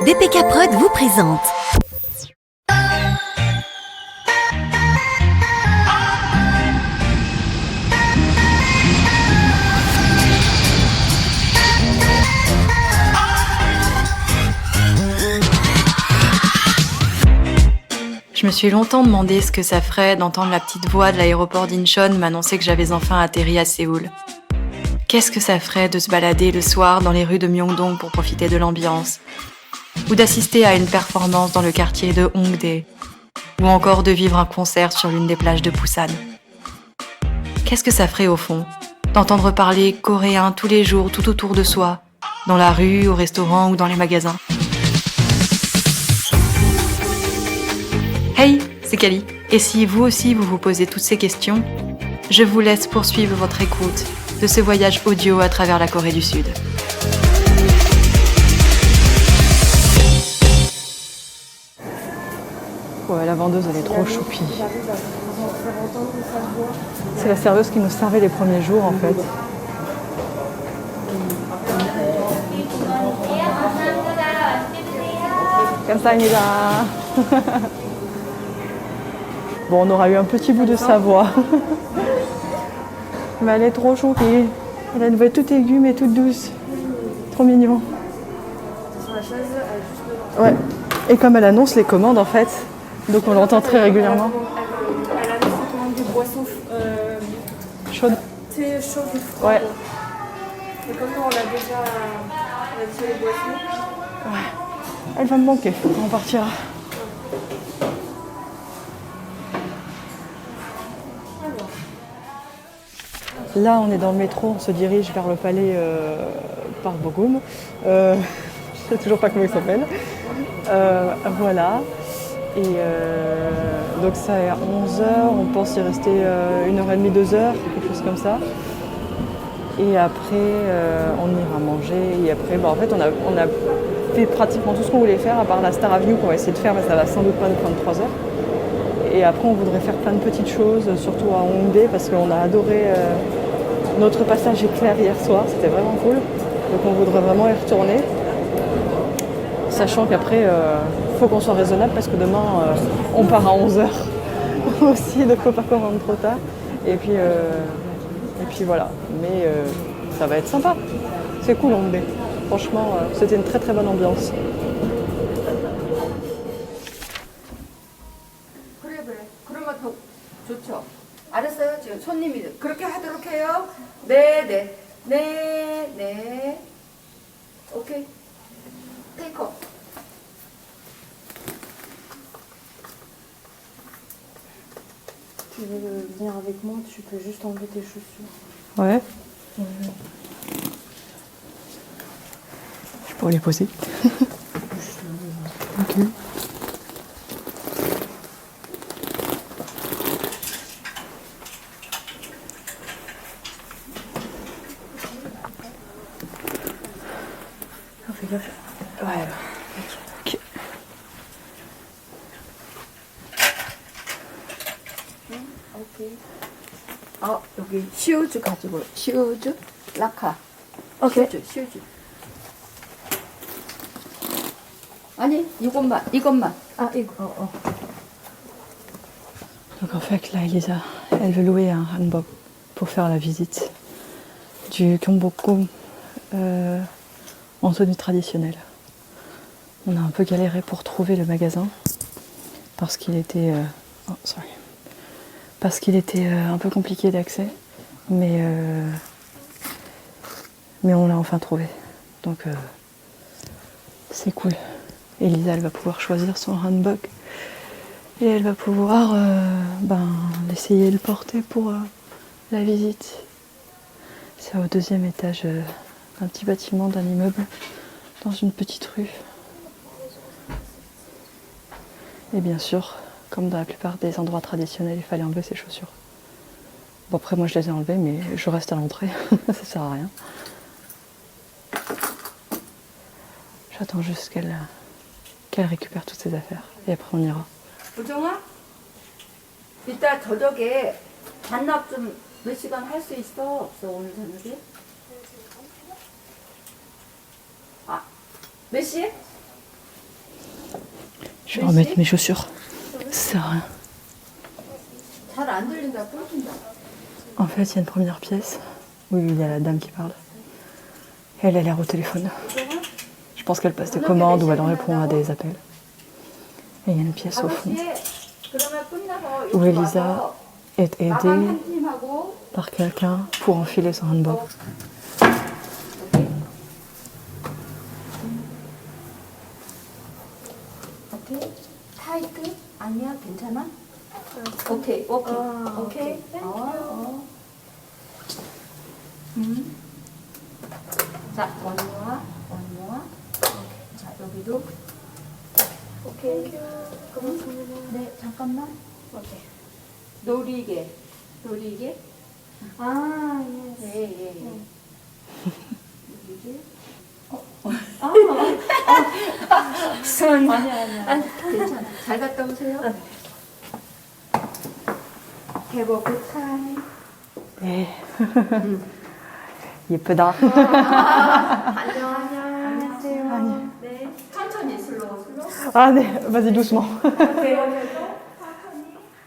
BPK Prod vous présente. Je me suis longtemps demandé ce que ça ferait d'entendre la petite voix de l'aéroport d'Incheon m'annoncer que j'avais enfin atterri à Séoul. Qu'est-ce que ça ferait de se balader le soir dans les rues de Myeongdong pour profiter de l'ambiance, ou d'assister à une performance dans le quartier de Hongdae, ou encore de vivre un concert sur l'une des plages de Busan. Qu'est-ce que ça ferait au fond d'entendre parler coréen tous les jours tout autour de soi, dans la rue, au restaurant ou dans les magasins? Hey, c'est Kali. Et si vous aussi vous vous posez toutes ces questions, je vous laisse poursuivre votre écoute de ce voyage audio à travers la Corée du Sud. Ouais, la vendeuse, elle est trop choupie. C'est la serveuse qui nous servait les premiers jours, en fait. 감사합니다. Bon, on aura eu un petit bout de sa voix. Mais elle est trop choupie. Elle a une voix toute aiguë mais toute douce. Trop mignon. Ouais. Et comme elle annonce les commandes, en fait, donc on l'entend très régulièrement. Elle annonce les commandes des boissons Chaude. thé chaud. Ouais. Et comme nous on a déjà les boissons. Elle va me manquer. On partira. Là, on est dans le métro, on se dirige vers le palais par Bogum. Je sais toujours pas comment il s'appelle. Voilà. Et donc ça est à 11h, on pense y rester 1h30, 2h, quelque chose comme ça. Et après, on ira manger. Et après, en fait, on a fait pratiquement tout ce qu'on voulait faire, à part la Star Avenue qu'on va essayer de faire, mais ça va sans doute pas nous prendre 3 heures. Et après, on voudrait faire plein de petites choses, surtout à Hongdae, parce qu'on a adoré notre passage éclair hier soir, c'était vraiment cool. Donc on voudrait vraiment y retourner. Sachant qu'après, faut qu'on soit raisonnable, parce que demain, on part à 11h aussi, donc faut pas qu'on rentre trop tard. Et puis voilà. Mais ça va être sympa. C'est cool Hongdae. Franchement, c'était une très très bonne ambiance. 좋죠. 알았어요. 지금 손님이 그렇게 하도록 해요. 네. 오케이. 테이크업. Tu veux venir avec moi, tu peux juste enlever tes chaussures. Ouais. Je pourrais les poser. Ok. Fais gaffe. Ouais. Ok. 오케이. 여기 시우즈 가지고 시우즈 라카. 오케이. 시우즈. 아니 이것만. Ah, 이거. Donc en fait là Elisa, elle veut louer un hanbok pour faire la visite du Gyeongbokgung en tenue traditionnelle. On a un peu galéré pour trouver le magasin parce qu'il était un peu compliqué d'accès, mais on l'a enfin trouvé. Donc c'est cool. Elisa, elle va pouvoir choisir son hanbok et elle va pouvoir l'essayer et le porter pour la visite. C'est au 2e étage d'un petit bâtiment, d'un immeuble, dans une petite rue. Et bien sûr, comme dans la plupart des endroits traditionnels, il fallait enlever ses chaussures. Bon, après, moi, je les ai enlevées, mais je reste à l'entrée. Ça sert à rien. J'attends juste qu'elle récupère toutes ses affaires. Et après, on ira. 부정아? 이따 저녁에 반납 좀 몇 시간 할 수 있어? 없어 오늘 저녁에? 몇 시에? Je vais remettre mes chaussures. Ça sert à rien. 잘 안 들린다, 끊긴다. En fait, il y a une première pièce. Oui, il y a la dame qui parle. Elle a l'air au téléphone. Je pense qu'elle passe des commandes ou elle répond à des appels. Et il y a une pièce au fond 그러면 끝나서 où 이쪽 Elisa 와서 est 마감 aidée 한 팀하고 par quelqu'un pour enfiler son handbag. 오케이. 타이트? 아니야, 괜찮아? 오케이, 오케이, 오케이. 자, 원모아, 원모아. 자, 여기도. 오케이. 네, 잠깐만. 오케이. 노리게, 노리게. 아, 예. 예, 예, 예. 노리게. 아니야. 괜찮아. 잘 갔다 오세요. Have a good time. 네. 예쁘다. 안녕하세요. 네. 천천히 슬로우. Ah, 네. Vas-y, doucement.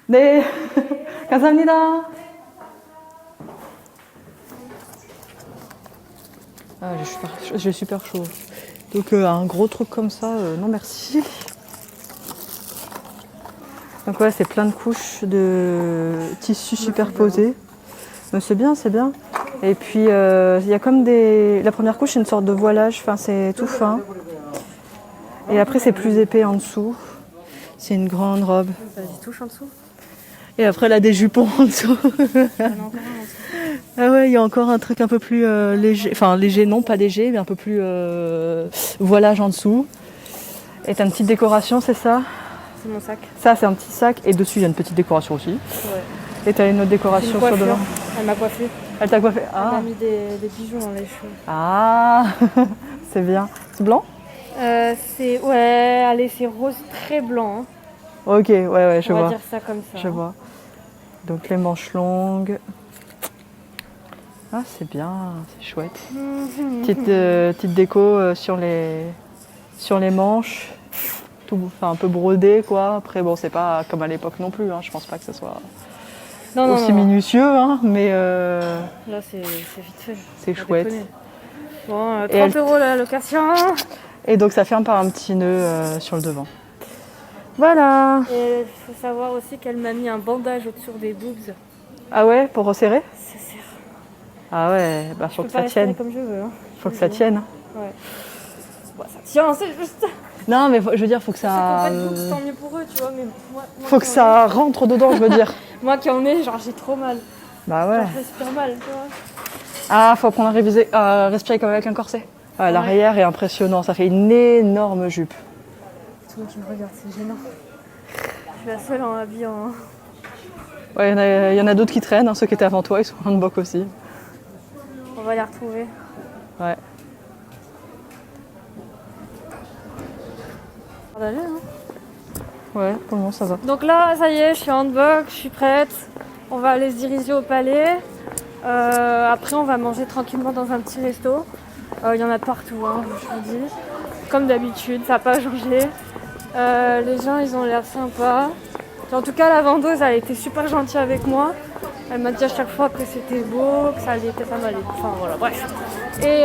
네. 감사합니다. Ah, j'ai super chaud. Donc un gros truc comme ça, non merci. Donc ouais, c'est plein de couches de tissus superposés. Mais c'est bien, c'est bien. Et puis il y a comme des... La première couche, c'est une sorte de voilage, enfin c'est tout fin. Et après c'est plus épais en dessous. C'est une grande robe. Vas-y, touche en dessous. Et après elle a des jupons en dessous. Ah ouais, il y a encore un truc un peu plus léger. Enfin léger, non pas léger, mais un peu plus voilage en dessous. Et t'as une petite décoration, c'est ça? C'est mon sac. Ça c'est un petit sac et dessus il y a une petite décoration aussi. Ouais. Et t'as une autre décoration sur devant. Elle m'a coiffé. Elle t'a coiffé? Elle Ah, m'a mis des bijoux dans les cheveux. ah. C'est bien. C'est blanc? C'est... Ouais, allez, c'est rose très blanc. Hein. Ok, ouais, je On va vois. dire ça comme ça. Je vois. Donc les manches longues. Ah, c'est bien, c'est chouette. Petite déco sur les manches. Tout, enfin, un peu brodé, quoi. Après, bon, c'est pas comme à l'époque non plus. Hein. Je pense pas que ce soit Non, aussi non. minutieux, hein, mais Là, c'est vite fait. c'est Pas chouette. déconner. Bon, 30 Et elle- € la location. Et donc ça ferme par un petit nœud sur le devant. Voilà. Et il faut savoir aussi qu'elle m'a mis un bandage au-dessus des boobs. Ah ouais, pour resserrer? Ça sert. Ah ouais, bah Je faut peux que pas ça respirer tienne. comme je veux. Hein. Faut que ça tienne. Ouais. Bon, ça tient, c'est juste. Non, mais je veux dire, faut que Ceux qui ont ça. pas de boobs, tant mieux pour eux, tu vois. Mais moi Faut que qui en ça rentre dedans, je veux dire. Moi qui en ai, genre j'ai trop mal. Bah ouais. Genre, je respire mal, tu vois. Ah, faut apprendre à respirer comme avec un corset. Ah, l'arrière est impressionnant, ça fait une énorme jupe. Tout le monde qui me regarde, c'est gênant. Je suis la seule en habillé en... Ouais, il y en a d'autres qui traînent, hein, ceux qui étaient avant toi, ils sont en handbok aussi. On va les retrouver. Ouais. On va aller, hein. Ouais, pour le moment ça va. Donc là, ça y est, je suis en handbok, je suis prête. On va aller se diriger au palais. Après, on va manger tranquillement dans un petit resto. Il y en a partout, hein, je vous dis. Comme d'habitude, ça n'a pas changé. Les gens, ils ont l'air sympas. En tout cas, la vendeuse, elle était super gentille avec moi. Elle m'a dit à chaque fois que c'était beau, que ça allait être pas mal. Enfin voilà, bref. Et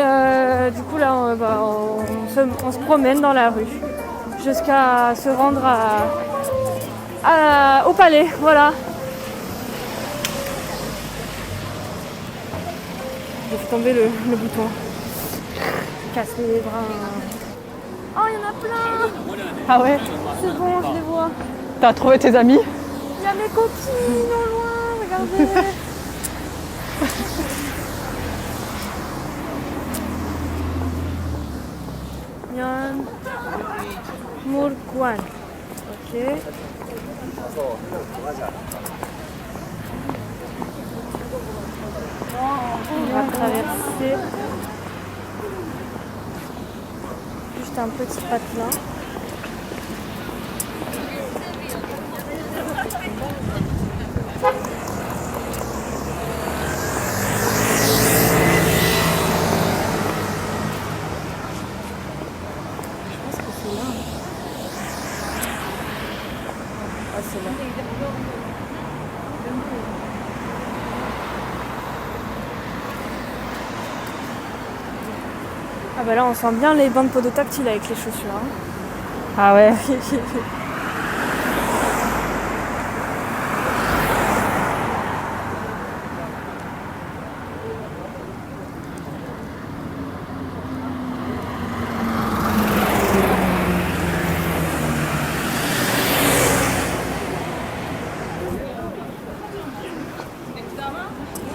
du coup, là, on se promène dans la rue jusqu'à se rendre au palais. Voilà. J'ai fait tomber le bouton. Casser les bras. Oh, il y en a plein! Ah ouais? C'est bon, je les vois. T'as trouvé tes amis? Il y a mes copines au loin, regardez. Nyan Murkwan. Ok. On va traverser juste un petit patelin. Je pense que c'est là. celle-là. Ah bah là on sent bien les bandes podotactiles avec les chaussures. Hein. Ah ouais.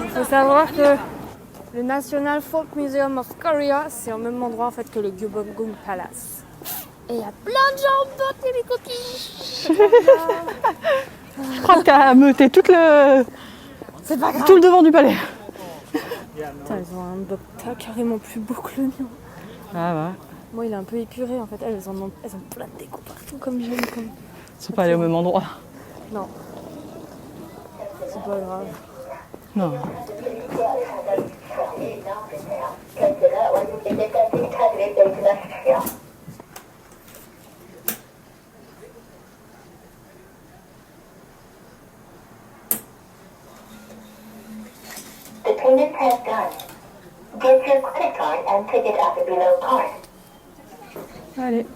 Il faut savoir que le National Folk Museum of Korea, c'est au même endroit en fait que le Gyeongbokgung Palace. Et il y a plein de gens d'autres les coquilles. Je crois que t'as meuté tout le devant du palais. Putain, ils ont un Bokta carrément plus beau que le mien. Ah ouais. Moi, il est un peu épuré en fait. Elles ont plein de déco partout comme j'aime. Comme... Ils sont pas allés au même endroit. Non. C'est pas grave. Non. The payment has done. Give your credit card and ticket at the below card. Allez.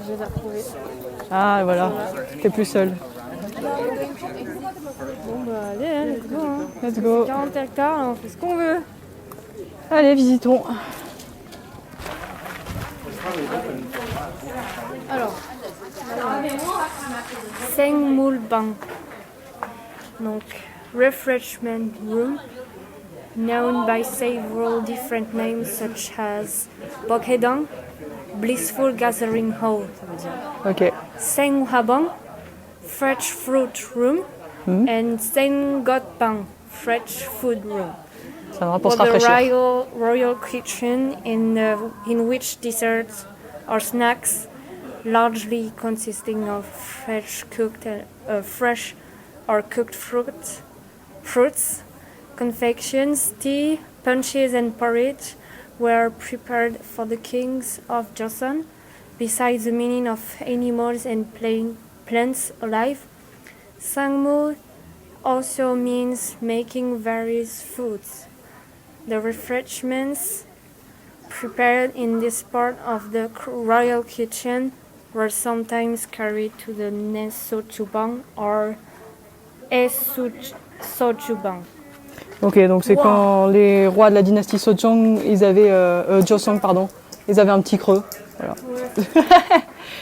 Je les ai retrouvés. Ah voilà, t'es plus seul. Bon bah allez, hein, let's go. Hein. Let's go. 40 hectares, là, on fait ce qu'on veut. Allez, visitons. Alors, Sengmulbang. Donc, refreshment room, known by several different names such as Bokhaedang, blissful gathering hall, ça veut dire. Ok. Senghabang, fresh fruit room, and Senggotbang, fresh food room. Ça va pour se For the rafraîchir. royal kitchen in which desserts or snacks, largely consisting of fresh or cooked fruits, confections, tea, punches and porridge were prepared for the kings of Joseon. Besides the meaning of animals and plants alive, Sangmu also means making various foods. The refreshments prepared in this part of the royal kitchen were sometimes carried to the Nesochubang or Esojubang. Ok, donc c'est quand les rois de la dynastie Sojong, ils avaient Joseon, pardon, ils avaient un petit creux. Voilà. Ouais.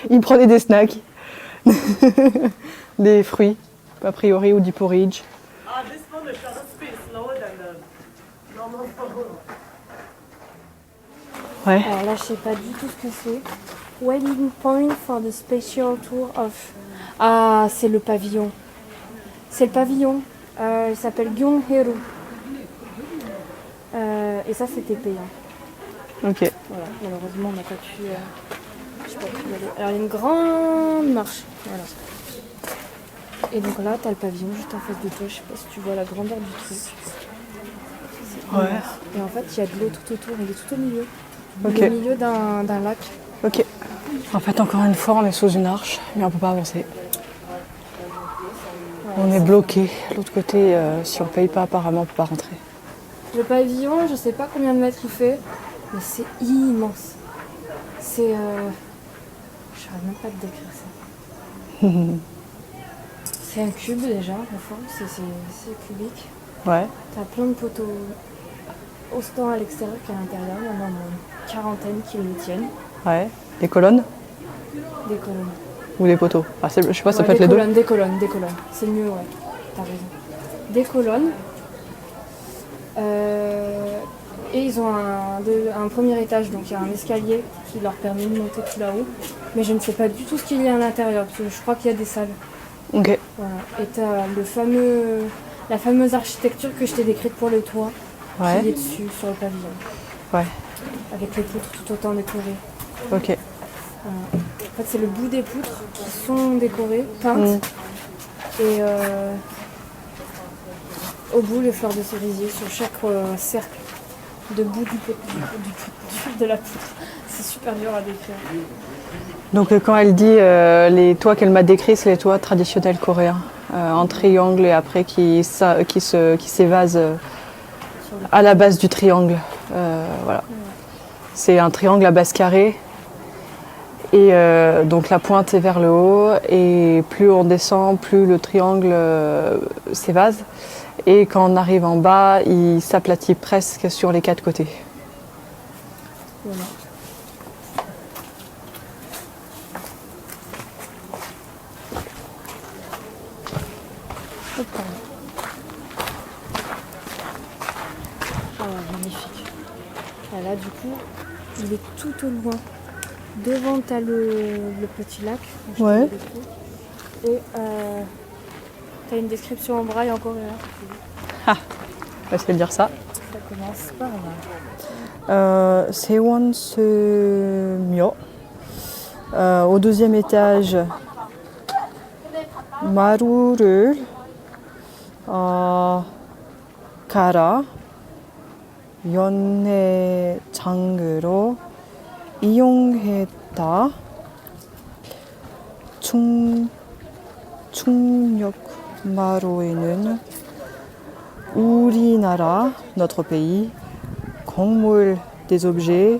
Ils prenaient des snacks, des fruits, a priori, ou du porridge. This one, the shutter speed is slower than the normal phone. Ouais. Alors là, je sais pas du tout ce que c'est. Wedding point for the special tour of. Ah, c'est le pavillon. C'est le pavillon. Il s'appelle Gyeonghaeru. Et ça, c'était payant. Ok. Voilà. Malheureusement, on n'a pas pu. Je sais pas pu y aller. Alors, il y a une grande marche. Voilà. Et donc là, t'as le pavillon juste en face de toi. Je sais pas si tu vois la grandeur du truc. C'est Ouais. immense. Et en fait, il y a de l'eau tout autour. Il est tout au milieu. Ok. Au milieu d'un lac. Ok. En fait, encore une fois, on est sous une arche, mais on peut pas avancer. On est bloqué. De l'autre côté, si on paye pas, apparemment, on peut pas rentrer. Le pavillon, je sais pas combien de mètres il fait, mais c'est immense. C'est. Je saurais même pas te décrire ça. C'est un cube déjà, au fond, c'est cubique. Ouais. T'as plein de poteaux autant à l'extérieur qu'à l'intérieur. Il y en a une quarantaine qui le tiennent. Ouais. Des colonnes Des colonnes. ou des poteaux? Ah, je sais pas, ça Ouais, peut être des les deux. colonnes, des colonnes, des colonnes. C'est mieux, ouais. T'as raison. Des colonnes. Et ils ont un premier étage, donc il y a un escalier qui leur permet de monter tout là-haut. Mais je ne sais pas du tout ce qu'il y a à l'intérieur, parce que je crois qu'il y a des salles. Ok. Voilà. Et t'as la fameuse architecture que je t'ai décrite pour le toit, qui est Ouais. dessus, sur le pavillon. Ouais. Avec les poutres tout autant décorées. Ok. Voilà. fait, c'est le bout des poutres qui sont décorées, peintes. Et au bout, les fleurs de cerisier sur chaque cercle de bout de la poutre. C'est super dur à décrire. Donc quand elle dit les toits qu'elle m'a décrits, c'est les toits traditionnels coréens, en triangle et après qui s'évasent à la base du triangle. Voilà. C'est un triangle à base carrée et donc la pointe est vers le haut et plus on descend, plus le triangle s'évase et quand on arrive en bas, il s'aplatit presque sur les 4 côtés. Voilà. Magnifique. Et là, du coup, il est tout au loin. Devant, tu as le petit lac. Ouais. Et tu as une description en braille en coréen. On va essayer de dire ça. Ça commence par là. 세원스묘. Au 2e étage, 마루를 갈아 연회장으로 이용했다. 충력마루에는 우리나라, notre pays, 건물, des objets,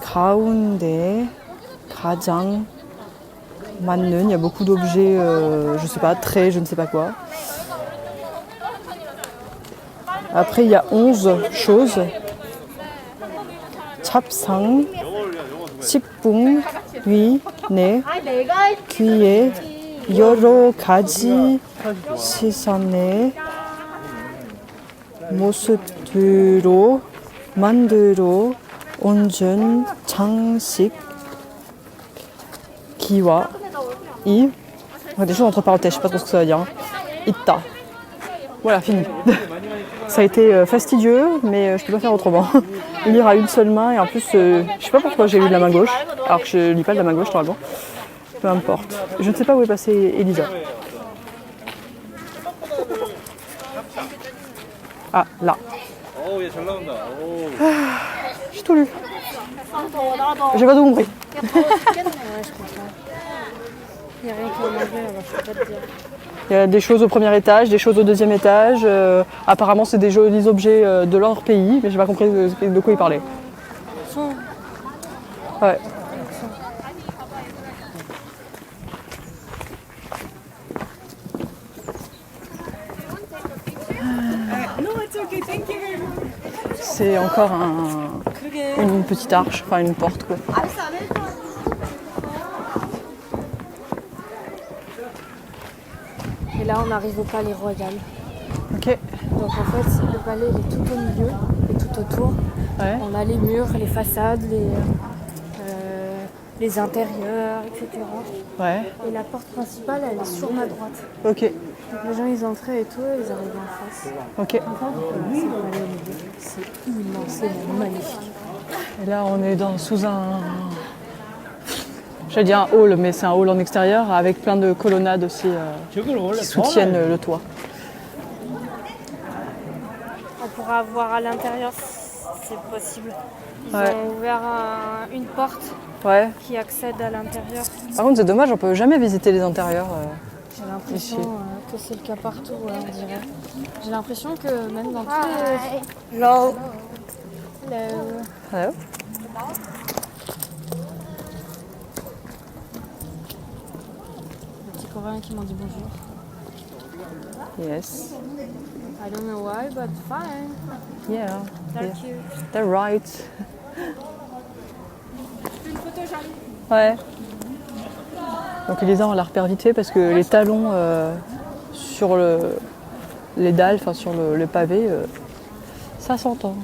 가운데 가장 맞는, il y a beaucoup d'objets, je sais pas, traits, je ne sais pas quoi. Après, il y a 11 choses. 찹상, 식품, 위, 내, 귀에, 여러 가지 시선의 모습으로 만들어 얹은 장식, 기와, 이, des choses entre parenthèses, je sais pas trop ce que ça veut dire. Itta. Voilà, fini. Ça a été fastidieux, mais je peux pas faire autrement. Lire à une seule main et en plus, je sais pas pourquoi j'ai lu de la main gauche, alors que je lis pas de la main gauche normalement. Peu importe. Je ne sais pas où est passée Elisa. Ah, là. J'ai tout lu. J'ai pas tout compris. Il n'y a rien qui est en anglais, alors je peux pas te dire. Il y a des choses au 1er étage, des choses au 2e étage. Apparemment, c'est des jolis objets de leur pays, mais j'ai pas compris de quoi ils parlaient. Ouais. C'est encore une petite arche, enfin une porte quoi. Et là, on arrive au palais royal. Ok. Donc en fait, le palais il est tout au milieu et tout autour. Ouais. On a les murs, les façades, les intérieurs, etc. Ouais. Et la porte principale, elle est sur ma droite. Ok. Donc les gens, ils entraient et tout, et ils arrivaient en face. Ok. C'est le palais au milieu. C'est immense, c'est magnifique. Et là, on est sous un... J'allais dire un hall, mais c'est un hall en extérieur avec plein de colonnades aussi qui soutiennent le toit. On pourra voir à l'intérieur, c'est possible. Ils ont ouvert une porte qui accède à l'intérieur. Par contre, c'est dommage, on peut jamais visiter les intérieurs. J'ai l'impression que c'est le cas partout, on dirait. J'ai l'impression que même dans tous les... Hello. Les petits Coréens qui m'ont dit bonjour. Yes. I don't know why, but fine. Yeah. They're cute. They're right. Une photo, j'arrive. Ouais. Donc Elisa, on la repère vite fait parce que les talons sur les dalles, enfin sur le pavé, ça s'entend.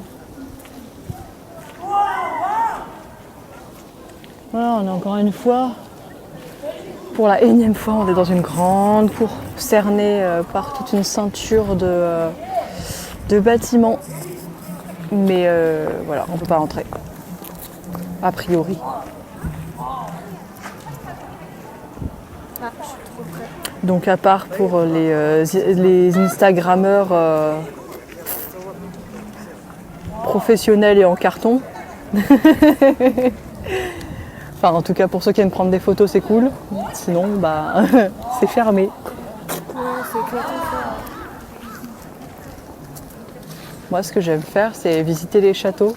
Voilà, on est encore une fois, pour la énième fois, on est dans une grande cour cernée par toute une ceinture de bâtiments. Mais voilà, on ne peut pas entrer, a priori. Ah, je suis trop près. Donc à part pour les Instagrammeurs professionnels et en carton. Enfin en tout cas pour ceux qui aiment prendre des photos c'est cool. Sinon bah c'est fermé. Ouais, c'est éclatant ça. Moi ce que j'aime faire c'est visiter les châteaux,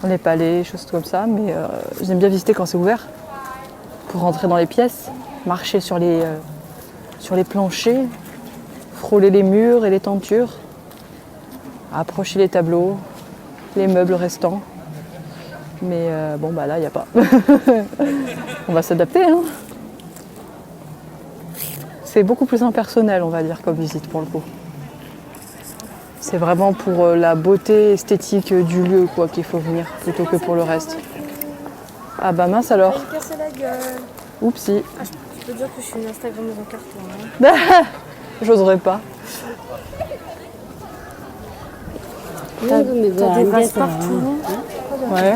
les palais, choses comme ça, mais j'aime bien visiter quand c'est ouvert. Pour rentrer dans les pièces, marcher sur les planchers, frôler les murs et les tentures, approcher les tableaux, les meubles restants. Mais bon, bah là, il n'y a pas. On va s'adapter. Hein. C'est beaucoup plus impersonnel, on va dire, comme visite pour le coup. C'est vraiment pour la beauté esthétique du lieu quoi, qu'il faut venir, plutôt que pour le reste. Ah bah mince alors. Elle cassé la gueule. Oupsie. Ah, je peux dire que je suis une Instagrammeuse en carton. Hein. J'oserais pas. T'as des vases partout. Ouais.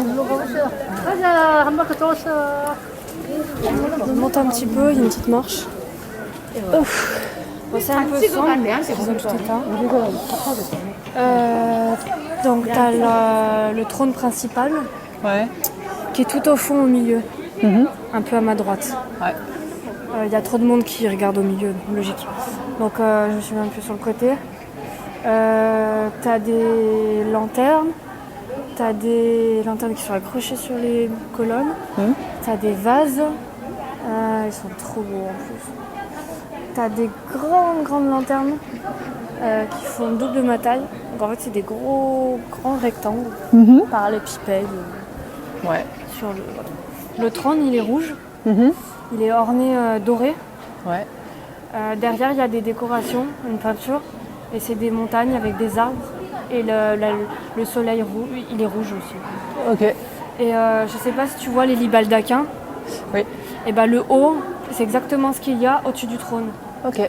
On monte un petit peu, il y a une petite marche. Ouf. Bon, c'est un peu sombre, ils ont tout éteint. Donc t'as le trône principal Ouais. qui est tout au fond au milieu, un peu à ma droite. Ouais. Il y a trop de monde qui regarde au milieu, logique. Donc je me suis mis un peu sur le côté. T'as des lanternes. T'as des lanternes qui sont accrochées sur les colonnes. T'as des vases. Ils sont trop beaux en plus. T'as des grandes lanternes qui font double de ma taille. Donc en fait c'est des grands rectangles par les pipelles. Ouais. Sur le trône il est rouge. Il est orné doré. Ouais. Derrière il y a des décorations, une peinture. Et c'est des montagnes avec des arbres. Et le soleil il est rouge aussi. Ok. Et je sais pas si tu vois les lits baldaquins. Oui. Et bah le haut, c'est exactement ce qu'il y a au-dessus du trône. Ok.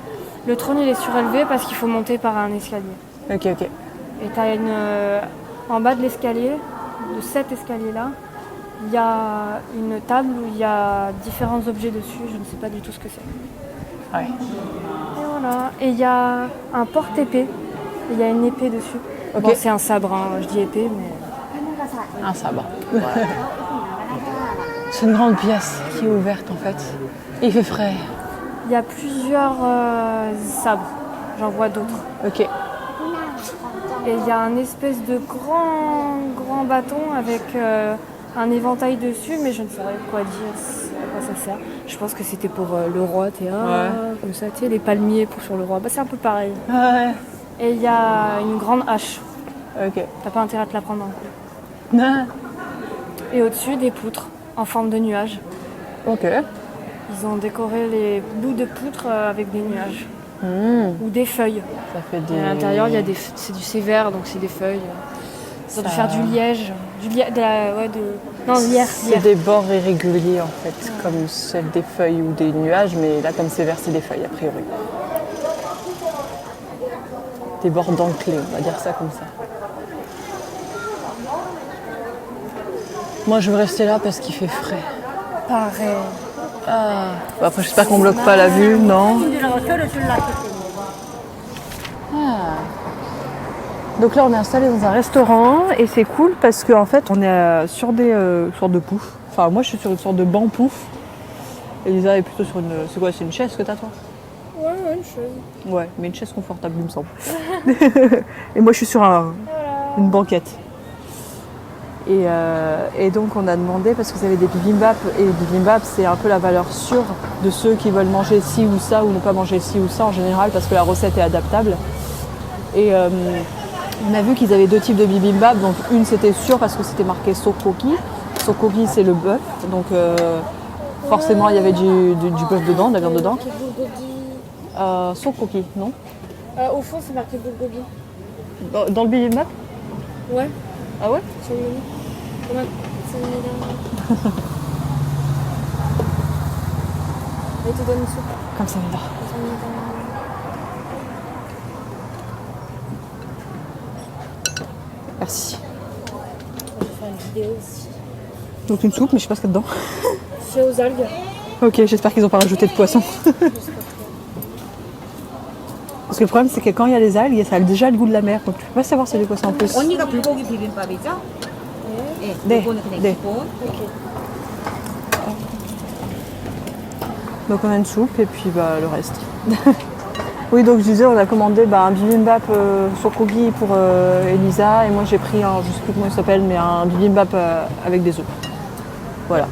Le trône il est surélevé parce qu'il faut monter par un escalier. Ok. Ok. Et t'as en bas de l'escalier, de cet escalier-là, il y a une table où il y a différents objets dessus. Je ne sais pas du tout ce que c'est. Ouais. Et voilà. Et il y a un porte-épée. Il y a une épée dessus. Ok. Bon, c'est un sabre, hein. Je dis épée, mais... Un sabre. C'est une grande pièce qui est ouverte en fait. Il fait frais. Il y a plusieurs sabres. J'en vois d'autres. Ok. Et il y a un espèce de grand bâton avec un éventail dessus, mais je ne saurais quoi dire, à quoi ça sert. Je pense que c'était pour le roi, comme ça, tu sais, les palmiers sur le roi. Bah, c'est un peu pareil. Ouais. Et il y a une grande hache. Ok. T'as pas intérêt à te la prendre en coup. Ah. Et au-dessus, des poutres en forme de nuages. Ok. Ils ont décoré les bouts de poutres avec des nuages. Ou des feuilles. Ça fait des... Et à l'intérieur, il y a c'est du sévère, donc c'est des feuilles. Ils ont dû faire du liège. Non, lierre. C'est des bords irréguliers en fait, comme celles des feuilles ou des nuages, mais là comme c'est vert, c'est des feuilles a priori. Des bords dentelés, on va dire ça comme ça. Moi je veux rester là parce qu'il fait frais. Pareil. Ah. Bon, après j'espère qu'on bloque pas la vue, non. Ah. Donc là on est installé dans un restaurant et c'est cool parce qu'en fait on est sur des sortes de poufs. Enfin moi je suis sur une sorte de banc pouf. Et Lisa est plutôt sur une... C'est quoi, c'est une chaise que t'as toi? Ouais, une chaise. Ouais, mais une chaise confortable il me semble. Et moi je suis sur une banquette. Et donc on a demandé, parce que vous avez des bibimbap, et les bibimbap c'est un peu la valeur sûre de ceux qui veulent manger ci ou ça ou ne pas manger ci ou ça en général parce que la recette est adaptable. Et on a vu qu'ils avaient deux types de bibimbap, donc une c'était sûr parce que c'était marqué sokoki. Sokoki c'est le bœuf, donc forcément il y avait du bœuf dedans, de la viande dedans. Sokoki, non? Au fond c'est marqué bulgogi. Dans le bibimbap? Ouais. Ah ouais? Sur le menu. Comment ça me met là? Et te donne une soupe. Comme ça me va. Ça me met Merci. Je vais faire une vidéo aussi. Donc une soupe, mais je sais pas ce qu'il y a dedans. C'est aux algues. Ok, j'espère qu'ils n'ont pas rajouté de poisson. Parce que le problème, c'est que quand il y a les algues, ça a déjà le goût de la mer. Donc tu peux pas savoir si c'est des poissons en plus. 언니가 불고기 비빔밥이죠? 네. 네, 이거는 그냥 네. 기본. Donc on a une soupe et puis bah, le reste. Oui, donc je disais, on a commandé un bibimbap sokogi pour Elisa et moi j'ai pris un, je sais plus comment il s'appelle, mais un bibimbap avec des œufs. Voilà.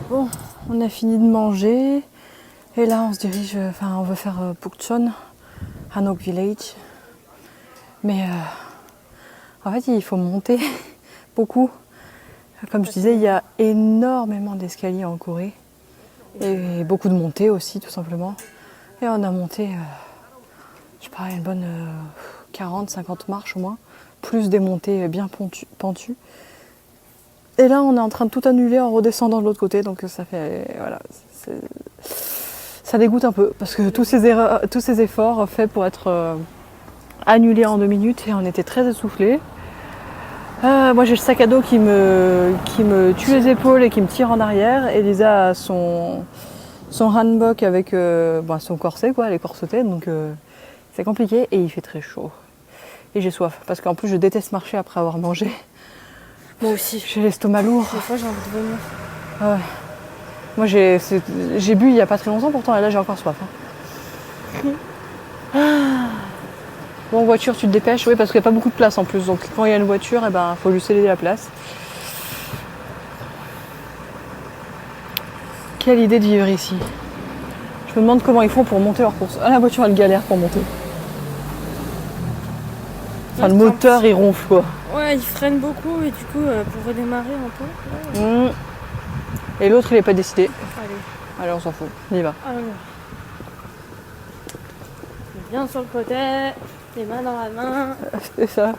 Bon, on a fini de manger et là on se dirige, on veut faire Pukchon, Hanok Village. Mais en fait il faut monter beaucoup. Comme je disais, il y a énormément d'escaliers en Corée et beaucoup de montées aussi tout simplement. Et on a monté, je sais pas, une bonne 40-50 marches au moins, plus des montées bien pentues. Et là on est en train de tout annuler en redescendant de l'autre côté, donc ça fait, voilà, ça dégoûte un peu parce que tous ces efforts faits pour être annulés en 2 minutes et on était très essoufflés. Moi j'ai le sac à dos qui me tue les épaules et qui me tire en arrière. Elisa a son hanbok avec son corset, quoi, elle est corsetée, donc c'est compliqué et il fait très chaud. Et j'ai soif, parce qu'en plus je déteste marcher après avoir mangé. Moi aussi. J'ai l'estomac lourd. Des fois j'ai envie de vomir. Ouais. Moi j'ai bu il n'y a pas très longtemps pourtant et là j'ai encore soif. Bon, en voiture, tu te dépêches, oui, parce qu'il n'y a pas beaucoup de place en plus. Donc, quand il y a une voiture, faut lui céder la place. Quelle idée de vivre ici. Je me demande comment ils font pour monter leur course. Ah, la voiture, elle galère pour monter. Enfin, le moteur, il ronfle, quoi. Ouais, il freine beaucoup et du coup, pour redémarrer un peu. Et l'autre, il n'est pas décidé. Allez. Allez, on s'en fout. On y va. Allez. Bien sur le côté, les mains dans la main. C'est ça.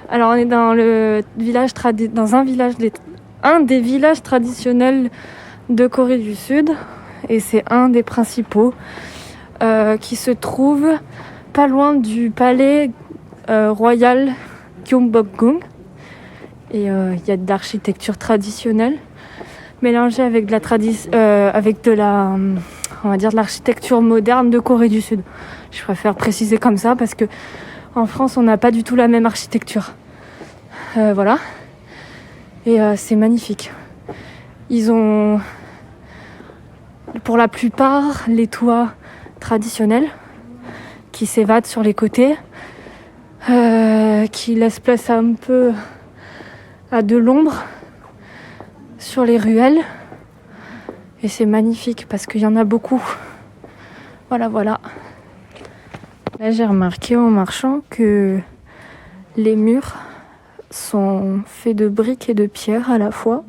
Alors on est dans le village un des villages traditionnels de Corée du Sud et c'est un des principaux qui se trouve pas loin du palais royal Gyeongbokgung. Et il y a de l'architecture traditionnelle mélangée avec de l'architecture moderne de Corée du Sud. Je préfère préciser comme ça parce que en France on n'a pas du tout la même architecture. Voilà. Et c'est magnifique. Ils ont pour la plupart les toits traditionnels qui s'évadent sur les côtés, qui laissent place un peu à de l'ombre sur les ruelles. Et c'est magnifique parce qu'il y en a beaucoup. Voilà. Là, j'ai remarqué en marchant que les murs sont faits de briques et de pierres à la fois.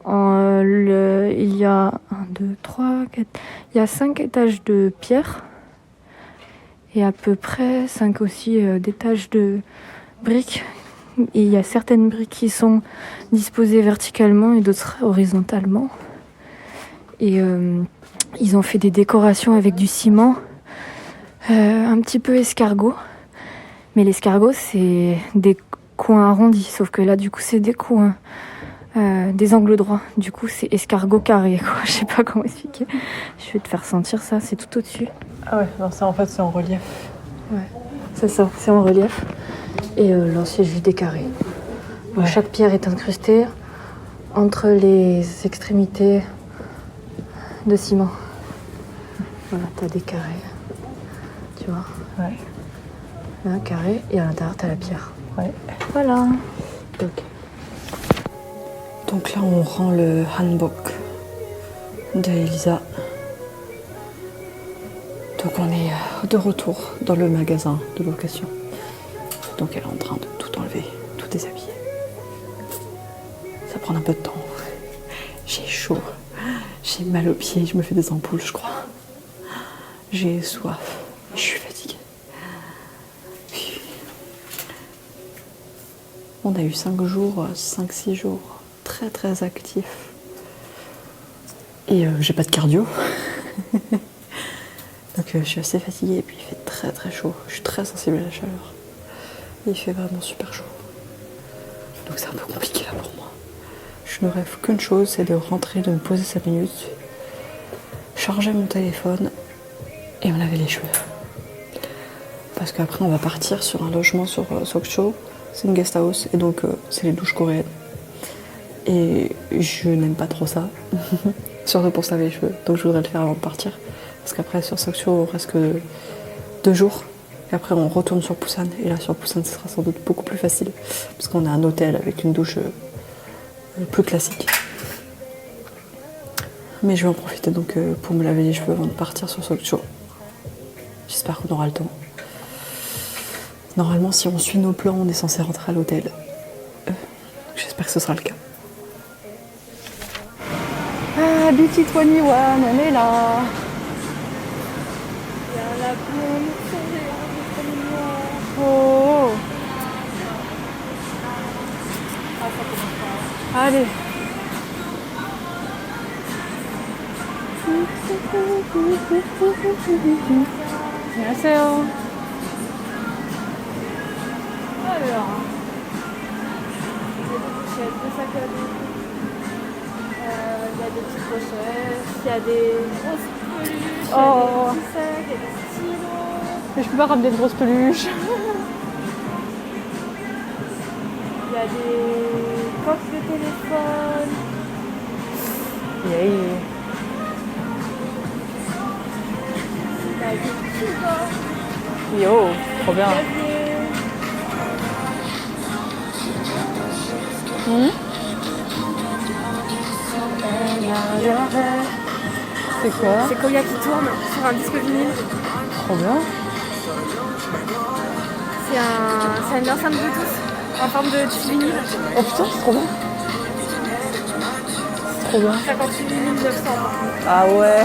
Il y a 5 étages de pierre et à peu près 5 aussi d'étages de briques. Et il y a certaines briques qui sont disposées verticalement et d'autres horizontalement. Et ils ont fait des décorations avec du ciment, un petit peu escargot. Mais l'escargot, c'est des coins arrondis, sauf que là, du coup, c'est des coins, des angles droits. Du coup, c'est escargot carré, quoi. Je sais pas comment expliquer. Je vais te faire sentir ça, c'est tout au-dessus. Ah ouais, non, ça en fait, c'est en relief. Ouais, c'est ça, c'est en relief. Et là, c'est juste des carrés. Ouais. Chaque pierre est incrustée entre les extrémités de ciment. Voilà, t'as des carrés. Tu vois ? Ouais. Là, un carré, et à l'intérieur, t'as la pierre. Ouais. Voilà. Donc là, on rend le hanbok de Elisa. Donc on est de retour dans le magasin de location. Donc elle est en train de tout enlever, tout déshabiller. Ça prend un peu de temps. J'ai chaud, j'ai mal aux pieds, je me fais des ampoules, je crois. J'ai soif, je suis fatiguée. On a eu 5-6 jours très très actifs. Et j'ai pas de cardio. Donc je suis assez fatiguée et puis il fait très très chaud. Je suis très sensible à la chaleur. Il fait vraiment super chaud. Donc c'est un peu compliqué là pour moi. Je ne rêve qu'une chose, c'est de rentrer, de me poser 5 minutes, charger mon téléphone et me laver les cheveux. Parce qu'après on va partir sur un logement sur Sokcho. C'est une guest house et donc c'est les douches coréennes. Et je n'aime pas trop ça. Surtout pour se laver les cheveux. Donc je voudrais le faire avant de partir. Parce qu'après sur Sokcho on reste que 2 jours. Et après on retourne sur Busan. Et là sur Busan ce sera sans doute beaucoup plus facile. Parce qu'on a un hôtel avec une douche plus classique. Mais je vais en profiter donc pour me laver les cheveux avant de partir sur Sokcho. J'espère qu'on aura le temps. Normalement si on suit nos plans on est censé rentrer à l'hôtel. J'espère que ce sera le cas. Ah, BT 21, on est là. Il y a la blonde sur les Oh. Allez. 안녕하세요. Alors, il y a des pochettes, des sacs à dos, il y a des petites pochettes, il y a des grosses peluches, il y a Oh. des petits sacs, il y a des stylos, Mais je peux pas ramener de grosses peluches. il y a des coques de téléphone, Yeah. il y a des petits bords, Yo, trop bien. clavier. C'est quoi? C'est Koya qui tourne sur un disque vinyle. Trop bien. C'est une enceinte Bluetooth en forme de disque vinyle. Oh putain, c'est trop bien. C'est trop bien. 58 900. Ah ouais,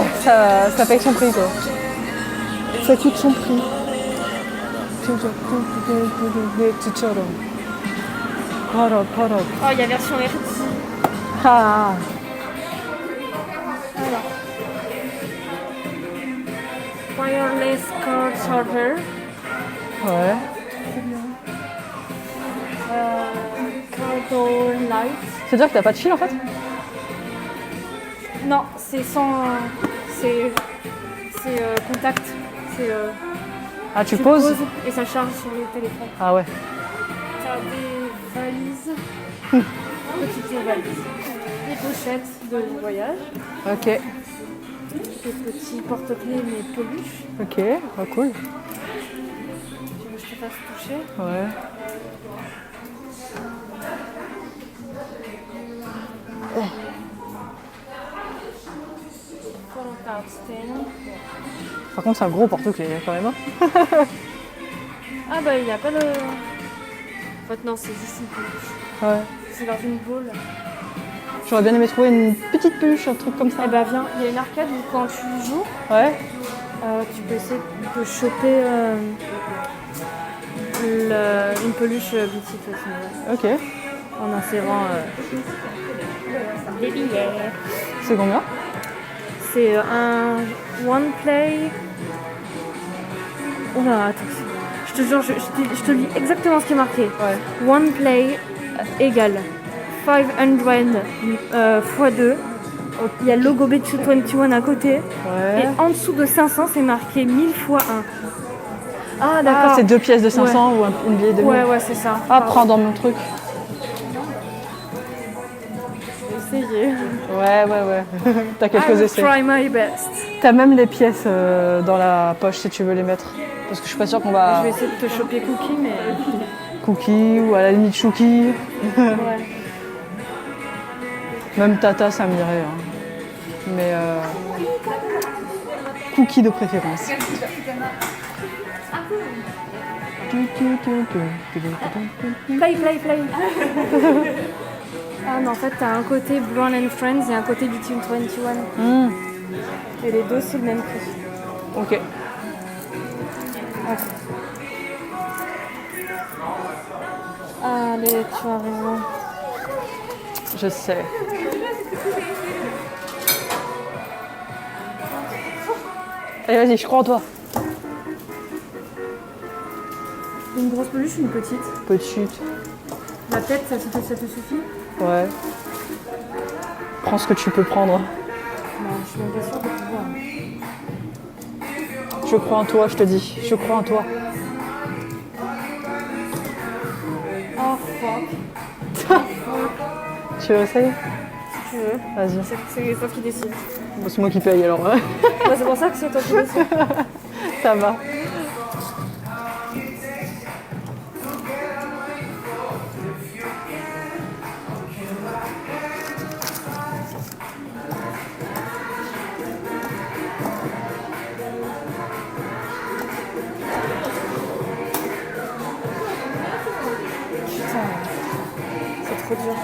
ça paye son prix quoi. Ça coûte son prix. Oh, il y a version RT. Ah. Wireless cord charger. Ouais. Cardboard light. C'est-à-dire que t'as pas de fil en fait? Non, c'est sans. C'est contact. C'est. Ah, tu poses? et ça charge sur le téléphone. Ah ouais. T'as des valises. Petites valises. Des pochettes de voyage. Ok. Des petits porte-clés mais peluches. Ok, ah, cool. Tu veux que je te fasse toucher? Ouais. Photo card stain. Par contre, c'est un gros porte-clés quand même. Hein. Ah bah il n'y a pas de. En fait non, c'est juste une peluche. Ouais. C'est dans une boule. J'aurais bien aimé trouver une petite peluche, un truc comme ça. Eh bah viens, il y a une arcade où quand tu joues, Ouais. tu peux essayer de choper une peluche BT. Ok. En insérant des billets. C'est combien? C'est un one play. Oula, attends. Je te jure, je te lis exactement ce qui est marqué. Ouais. One play égale 500 x 2. Il y a le logo BT21 à côté. Ouais. Et en dessous de 500, c'est marqué 1000 x 1. Ah, d'accord. Ah, c'est 2 pièces de 500 ou une billet de 1000. Ouais, c'est ça. Ah, prends dans mon truc. Essayer. Ouais. T'as quelques I will essais. try my best. T'as même les pièces dans la poche si tu veux les mettre. Parce que je suis pas sûre qu'on va. Je vais essayer de te choper Cookie, mais. Cookie ou à la limite Chouki. Ouais. Même Tata, ça m'irait. Hein. Mais Cookie de préférence. Play. Ah non, en fait, t'as un côté Brown and Friends et un côté BT21. Et les deux, c'est le même prix. Ok. Allez, tu as raison. Je sais. Allez, vas-y, je crois en toi. Une grosse peluche ou une petite? Petite. La tête, ça te suffit? Ouais. Prends ce que tu peux prendre. Non, je suis même pas sûre de pouvoir. Je crois en toi, je te dis. Je crois en toi. Oh fuck. Tu veux essayer? Si tu veux. Vas-y. C'est toi qui décide. Bon, c'est moi qui paye alors. Bah, c'est pour ça que c'est toi qui décide. Ça va. C'est trop dur.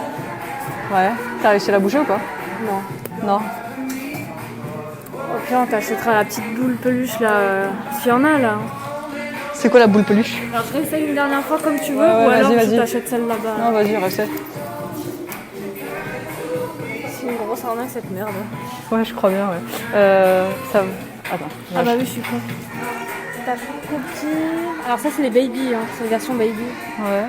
Ouais. T'as réussi à la bouger ou pas? Non. Non. Ok, on t'achètera la petite boule peluche là. S'il y en a là. C'est quoi la boule peluche? Alors je réessaye une dernière fois comme tu veux, Ouais, ou alors vas-y. tu t'achètes celle là-bas. Non, vas-y, reste. C'est une grosse arnaque cette merde. Ouais, je crois bien, ouais. Ça... Attends. Ah bah oui, je suis con. T'as cookie. Alors ça c'est les baby, hein. C'est la version baby. Ouais.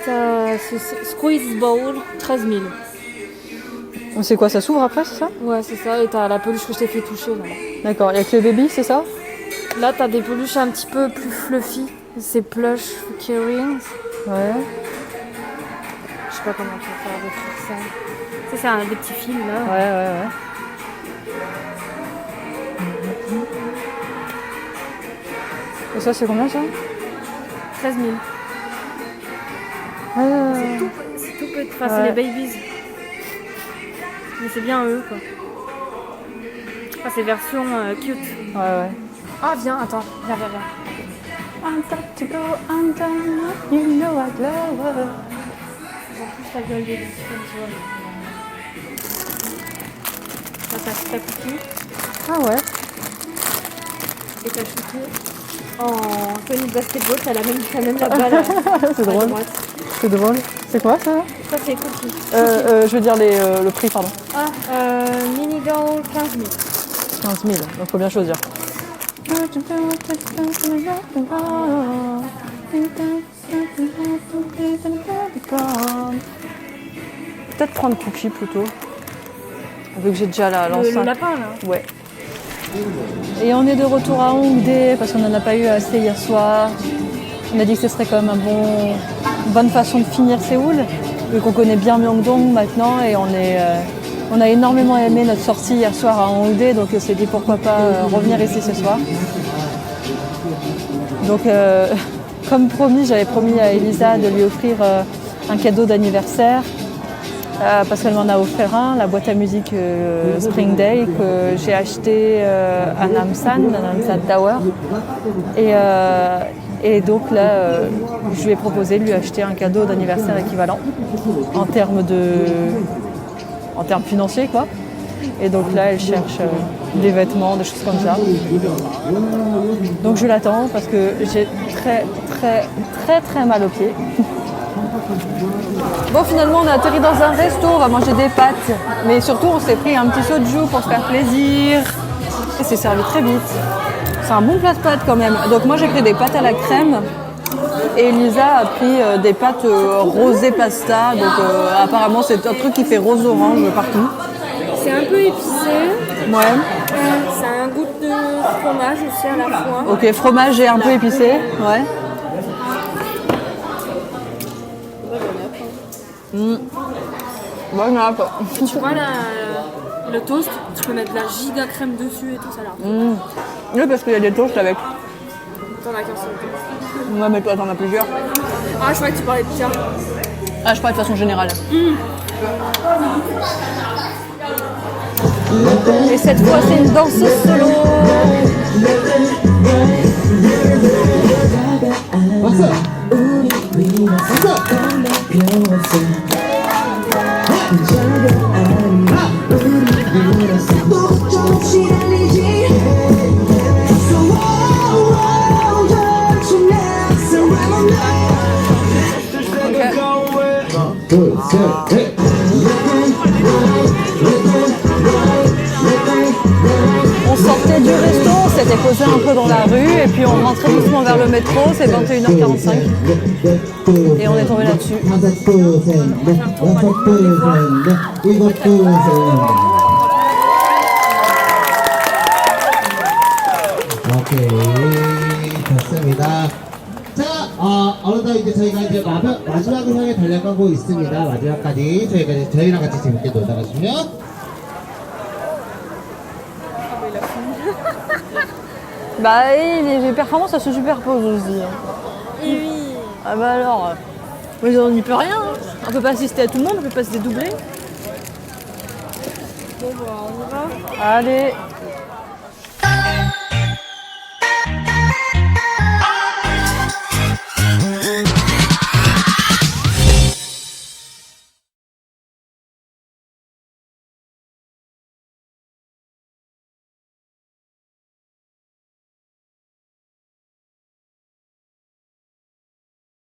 T'as ce squeeze bowl, 13 000. C'est quoi, ça s'ouvre après, c'est ça? Ouais, c'est ça. Et t'as la peluche que je t'ai fait toucher là. D'accord, il y a que le baby, c'est ça? Là t'as des peluches un petit peu plus fluffy. C'est plush keyrings. Ouais. Je sais pas comment tu vas faire avec ça. Ça c'est des petits fils là. Ouais. Et ça, c'est combien ça? 13 000. C'est tout petit. Enfin, c'est les babies. Mais c'est bien eux quoi. Enfin, c'est version cute. Ouais. Ah viens, attends, viens. I'm got to go under, you know I love her. En plus ta gueule des petits tu vois. Là t'as ta cookie Ah ouais. et ta chouki. En tenue de basketball, t'as même la balle. C'est drôle. C'est drôle. C'est quoi ça? Ça c'est cookie. Je veux dire le prix, pardon. Ah, mini doll 15 000. 15 000, donc faut bien choisir. Peut-être prendre cookie plutôt. Vu que j'ai déjà Le l'enceinte. lapin là. Ouais. Et on est de retour à Hongdae parce qu'on n'en a pas eu assez hier soir. On a dit que ce serait quand même une bonne façon de finir Séoul, vu qu'on connaît bien Myeongdong maintenant et on a énormément aimé notre sortie hier soir à Hongdae, donc on s'est dit pourquoi pas revenir ici ce soir. Donc comme promis, j'avais promis à Elisa de lui offrir un cadeau d'anniversaire. Parce qu'elle m'en a offert un, la boîte à musique Spring Day que j'ai acheté à Namsan Tower. Et donc là, je lui ai proposé de lui acheter un cadeau d'anniversaire équivalent en termes financiers, quoi. Et donc là, elle cherche des vêtements, des choses comme ça. Donc je l'attends parce que j'ai très mal aux pieds. Bon, finalement, on a atterri dans un resto, on va manger des pâtes. Mais surtout, on s'est pris un petit soju pour se faire plaisir. Et c'est servi très vite. C'est un bon plat de pâtes quand même. Donc moi, j'ai pris des pâtes à la crème. Et Elisa a pris des pâtes rosé pasta. Donc apparemment, c'est un truc qui fait rose-orange partout. C'est un peu épicé. Ouais. Ça a un goût de fromage aussi à la fois. Ok, fromage et un peu épicé. Ouais. Bonne app. Tu vois là, le toast, tu peux mettre de la giga crème dessus et tout ça là. Oui, parce qu'il y a des toasts avec. T'en as qu'un seul. Ouais, mais toi, t'en as plusieurs. Ah, je croyais que tu parlais de tien. Ah, je parle de façon générale. Et cette fois, c'est une danseuse solo. Good, good, good. s'était posé un peu dans la rue et puis on rentrait doucement vers le métro, c'est 21h45 et on est tombé là-dessus. 오케이, 좋습니다. 자, 어느덧 이제 저희가 이제 마지막을 향해 달려가고 있습니다. 마지막까지 저희랑 같이 재밌게 놀다 가시면. Bah et les performances ça se superpose aussi. Oui. Ah bah alors, mais on n'y peut rien. Hein. On peut pas assister à tout le monde, on peut pas se dédoubler. Bon, bah, on y va. Allez.